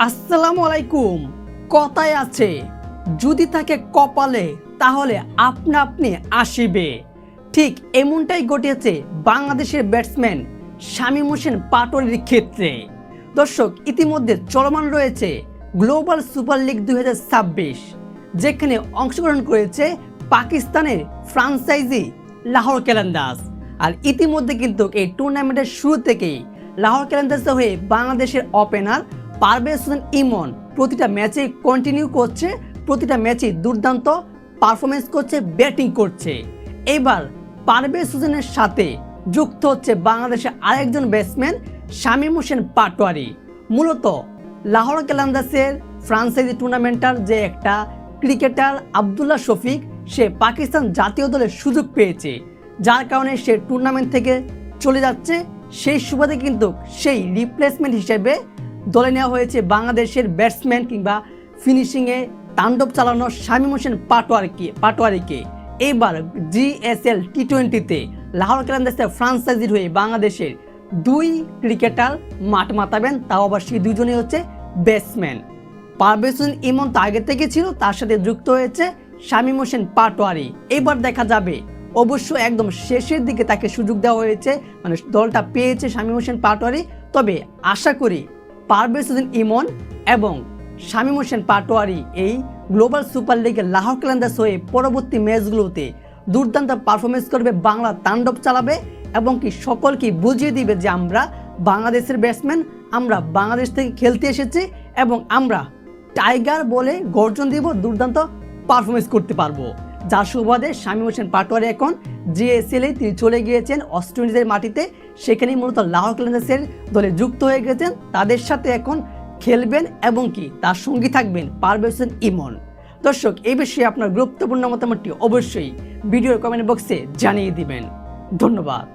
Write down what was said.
আসসালামু আলাইকুম। কথায় আছে যদি থাকে কপালে তাহলে আপনা আপনি আসিবে। ঠিক এমনটাই ঘটেছে বাংলাদেশের ব্যাটসম্যান শামীম হোসেন পাটোয়ারির ক্ষেত্রে। দর্শক, ইতিমধ্যে চলমান রয়েছে গ্লোবাল সুপার লিগ 2026, যেখানে অংশগ্রহণ করেছে পাকিস্তানের ফ্রাঞ্চাইজি লাহোর ক্যালেন্ডার্স। আর ইতিমধ্যে কিন্তু এই টুর্নামেন্টের শুরু থেকেই লাহোর ক্যালেন্ডার্সের হয়ে বাংলাদেশের ওপেনার পারভেজ হোসেন ইমন প্রতিটা ম্যাচে কন্টিনিউ করছে, প্রতিটা ম্যাচে দুর্দান্ত পারফরমেন্স করছে, ব্যাটিং করছে। এবার পারভেজ হোসেনের সাথে যুক্ত হচ্ছে বাংলাদেশের আরেকজন ব্যাটসম্যান শামীম হোসেন পাটোয়ারি। মূলত লাহোর ক্যালেন্ডার্সের ফ্রাঞ্চাইজি টুর্নামেন্টার যে একটা ক্রিকেটার আবদুল্লাহ শফিক, সে পাকিস্তান জাতীয় দলের সুযোগ পেয়েছে, যার কারণে সে টুর্নামেন্ট থেকে চলে যাচ্ছে। সেই সুবাদে কিন্তু সেই রিপ্লেসমেন্ট হিসেবে দলে নেওয়া হয়েছে বাংলাদেশের ব্যাটসম্যান কিংবা ফিনিশিংয়ে তাণ্ডব চালানো শামীম হোসেন পাটোয়ারিকে। এবার GSL T20-তে লাহোর ক্যালেন্ডার্সের ফ্রাঞ্চাইজির হয়ে বাংলাদেশের দুই ক্রিকেটার মাঠ মাতাবেন, তাও আবার সেই দুজনেই হচ্ছে ব্যাটসম্যান। পারভেজ হোসেন ইমন তো আগে থেকে ছিল, তার সাথে যুক্ত হয়েছে শামীম হোসেন পাটোয়ারি। এবার দেখা যাবে, অবশ্য একদম শেষের দিকে তাকে সুযোগ দেওয়া হয়েছে, মানে দলটা পেয়েছে শামীম হোসেন পাটোয়ারি। তবে আশা করি পারভেজ হোসেন ইমন এবং শামীম হোসেন পাটোয়ারি এই গ্লোবাল সুপার লিগের লাহোর ক্যালেন্ডার্স হয়ে পরবর্তী ম্যাচগুলোতে দুর্দান্ত পারফরমেন্স করবে, বাংলা তাণ্ডব চালাবে এবং কি সকলকে বুঝিয়ে দিবে যে আমরা বাংলাদেশের ব্যাটসম্যান, আমরা বাংলাদেশ থেকে খেলতে এসেছি এবং আমরা টাইগার বলে গর্জন দিব, দুর্দান্ত পারফরমেন্স করতে পারবো। যার সুবাদে শামীম হোসেন পাটোয়ারি এখন GSL-এ তিনি চলে গিয়েছেন ওয়েস্ট ইন্ডিজের মাটিতে, সেখানেই মূলত লাহোর ক্যালেন্ডার্সের দলে যুক্ত হয়ে গেছেন। তাদের সাথে এখন খেলবেন এবং কি তার সঙ্গী থাকবেন পারভেজ হোসেন ইমন। দর্শক, এই বিষয়ে আপনার গুরুত্বপূর্ণ মতামতটি অবশ্যই ভিডিওর কমেন্ট বক্সে জানিয়ে দিবেন। ধন্যবাদ।